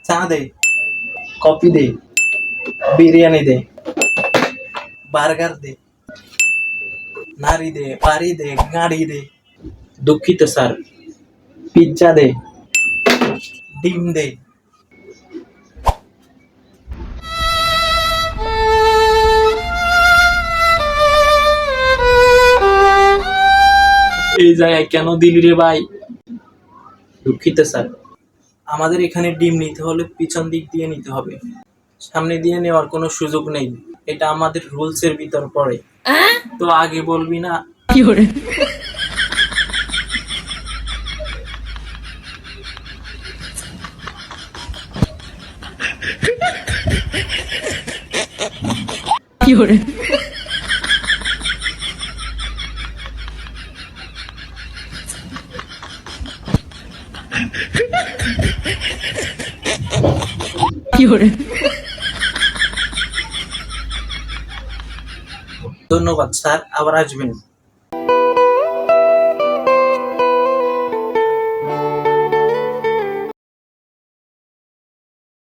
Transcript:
চা দে, কফি দে, বিরিয়ানি দে, বার্গার দে, নারী দে, বাড়ি দে, গাড়ি দে। দুঃখিত স্যার, পিজ্জা দে, ডিম দে। এই জায়গায় কেন দিলি রে ভাই? দুঃখিত স্যার, আমাদের এখানে ডিম নিতে হলে পিছন দিক দিয়ে নিতে হবে, সামনে দিয়ে নেওয়ার কোনো সুযোগ নেই। এটা আমাদের রুলস এর ভিতর পড়ে। তো আগে বলবি না? ধন্যবাদ স্যার, আবার আসবেন।